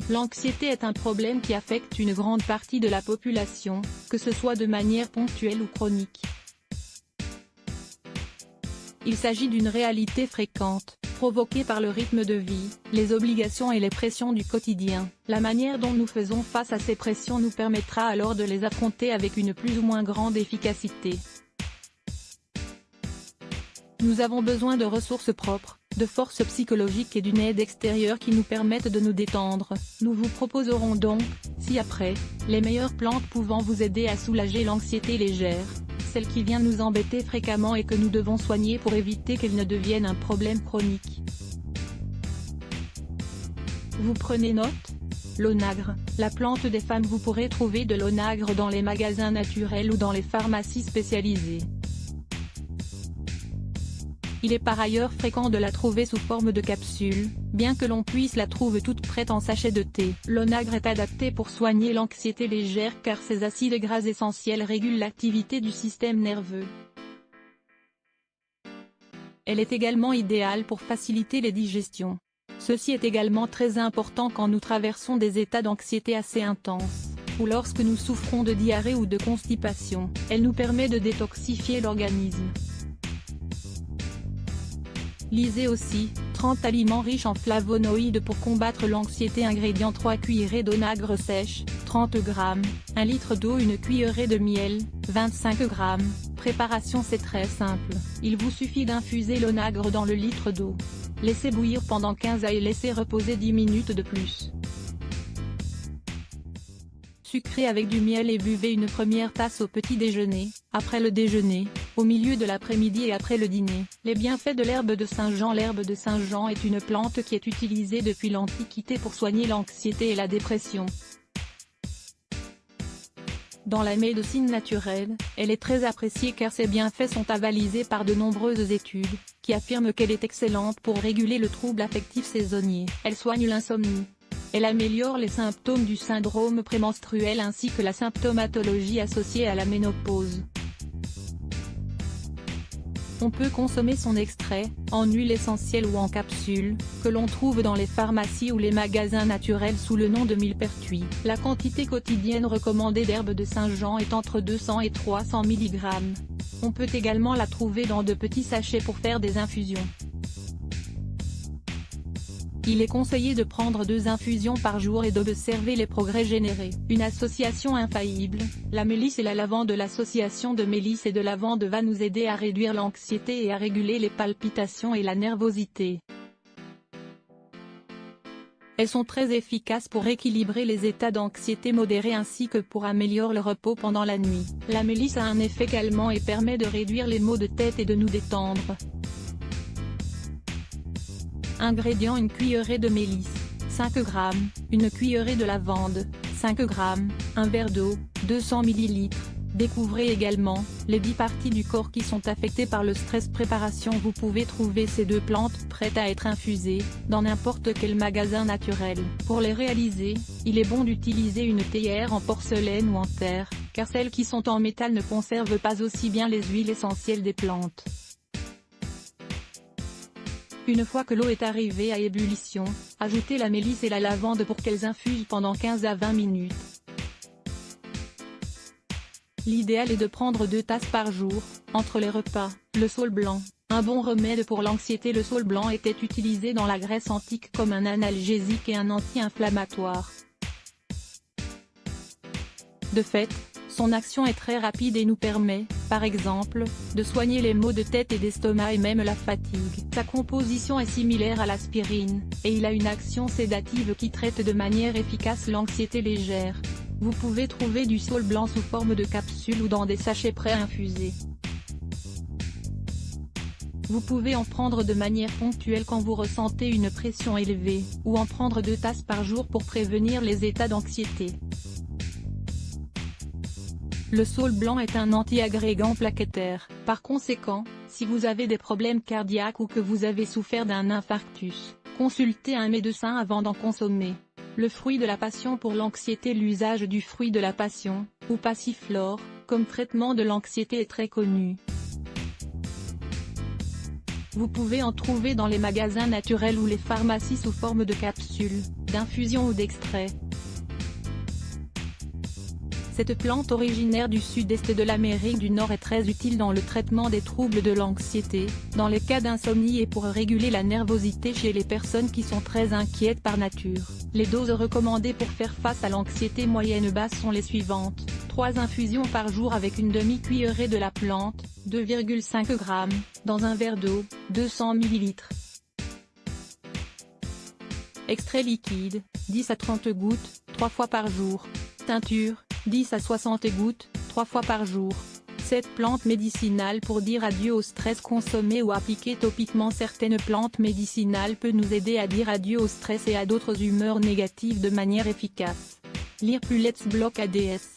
L'anxiété est un problème qui affecte une grande partie de la population, que ce soit de manière ponctuelle ou chronique. Il s'agit d'une réalité fréquente, provoquée par le rythme de vie, les obligations et les pressions du quotidien. La manière dont nous faisons face à ces pressions nous permettra alors de les affronter avec une plus ou moins grande efficacité. Nous avons besoin de ressources propres, de forces psychologiques et d'une aide extérieure qui nous permettent de nous détendre. Nous vous proposerons donc, ci-après, les meilleures plantes pouvant vous aider à soulager l'anxiété légère, celle qui vient nous embêter fréquemment et que nous devons soigner pour éviter qu'elle ne devienne un problème chronique. Vous prenez note? L'onagre, la plante des femmes. Vous pourrez trouver de l'onagre dans les magasins naturels ou dans les pharmacies spécialisées. Il est par ailleurs fréquent de la trouver sous forme de capsule, bien que l'on puisse la trouver toute prête en sachet de thé. L'onagre est adapté pour soigner l'anxiété légère car ses acides gras essentiels régulent l'activité du système nerveux. Elle est également idéale pour faciliter les digestions. Ceci est également très important quand nous traversons des états d'anxiété assez intenses, ou lorsque nous souffrons de diarrhée ou de constipation. Elle nous permet de détoxifier l'organisme. Lisez aussi, 30 aliments riches en flavonoïdes pour combattre l'anxiété. Ingrédients: 3 cuillerées d'onagre sèche, 30 g, 1 litre d'eau, 1 cuillerée de miel, 25 g. Préparation: c'est très simple, il vous suffit d'infuser l'onagre dans le litre d'eau. Laissez bouillir pendant 15 à et laissez reposer 10 minutes de plus. Sucrez avec du miel et buvez une première tasse au petit déjeuner, après le déjeuner, au milieu de l'après-midi et après le dîner. Les bienfaits de l'herbe de Saint-Jean. L'herbe de Saint-Jean est une plante qui est utilisée depuis l'Antiquité pour soigner l'anxiété et la dépression. Dans la médecine naturelle, elle est très appréciée car ses bienfaits sont avalisés par de nombreuses études, qui affirment qu'elle est excellente pour réguler le trouble affectif saisonnier. Elle soigne l'insomnie. Elle améliore les symptômes du syndrome prémenstruel ainsi que la symptomatologie associée à la ménopause. On peut consommer son extrait, en huile essentielle ou en capsule, que l'on trouve dans les pharmacies ou les magasins naturels sous le nom de millepertuis. La quantité quotidienne recommandée d'herbe de Saint-Jean est entre 200 et 300 mg. On peut également la trouver dans de petits sachets pour faire des infusions. Il est conseillé de prendre 2 infusions par jour et d'observer les progrès générés. Une association infaillible, la mélisse et la lavande. L'association de mélisse et de lavande va nous aider à réduire l'anxiété et à réguler les palpitations et la nervosité. Elles sont très efficaces pour équilibrer les états d'anxiété modérée ainsi que pour améliorer le repos pendant la nuit. La mélisse a un effet calmant et permet de réduire les maux de tête et de nous détendre. Ingrédients: 1 cuillerée de mélisse, 5 g, 1 cuillerée de lavande, 5 g, 1 verre d'eau, 200 ml. Découvrez également les 10 parties du corps qui sont affectées par le stress. Préparation: vous pouvez trouver ces 2 plantes prêtes à être infusées, dans n'importe quel magasin naturel. Pour les réaliser, il est bon d'utiliser une théière en porcelaine ou en terre, car celles qui sont en métal ne conservent pas aussi bien les huiles essentielles des plantes. Une fois que l'eau est arrivée à ébullition, ajoutez la mélisse et la lavande pour qu'elles infusent pendant 15 à 20 minutes. L'idéal est de prendre 2 tasses par jour, entre les repas. Le saule blanc, un bon remède pour l'anxiété. Le saule blanc était utilisé dans la Grèce antique comme un analgésique et un anti-inflammatoire. De fait, son action est très rapide et nous permet, par exemple, de soigner les maux de tête et d'estomac et même la fatigue. Sa composition est similaire à l'aspirine, et il a une action sédative qui traite de manière efficace l'anxiété légère. Vous pouvez trouver du saule blanc sous forme de capsule ou dans des sachets prêts à infuser. Vous pouvez en prendre de manière ponctuelle quand vous ressentez une pression élevée, ou en prendre 2 tasses par jour pour prévenir les états d'anxiété. Le saule blanc est un anti-agrégant plaquettaire. Par conséquent, si vous avez des problèmes cardiaques ou que vous avez souffert d'un infarctus, consultez un médecin avant d'en consommer. Le fruit de la passion. Pour l'anxiété, l'usage du fruit de la passion, ou passiflore, comme traitement de l'anxiété est très connu. Vous pouvez en trouver dans les magasins naturels ou les pharmacies sous forme de capsules, d'infusions ou d'extraits. Cette plante originaire du sud-est de l'Amérique du Nord est très utile dans le traitement des troubles de l'anxiété, dans les cas d'insomnie et pour réguler la nervosité chez les personnes qui sont très inquiètes par nature. Les doses recommandées pour faire face à l'anxiété moyenne-basse sont les suivantes: 3 infusions par jour avec une demi-cuillerée de la plante, 2,5 g, dans un verre d'eau, 200 ml. Extrait liquide, 10 à 30 gouttes, 3 fois par jour. Teinture, 10 à 60 gouttes, 3 fois par jour. Cette plante médicinale pour dire adieu au stress consommé ou appliquer topiquement certaines plantes médicinales peut nous aider à dire adieu au stress et à d'autres humeurs négatives de manière efficace. Lire plus Let's Block ADS.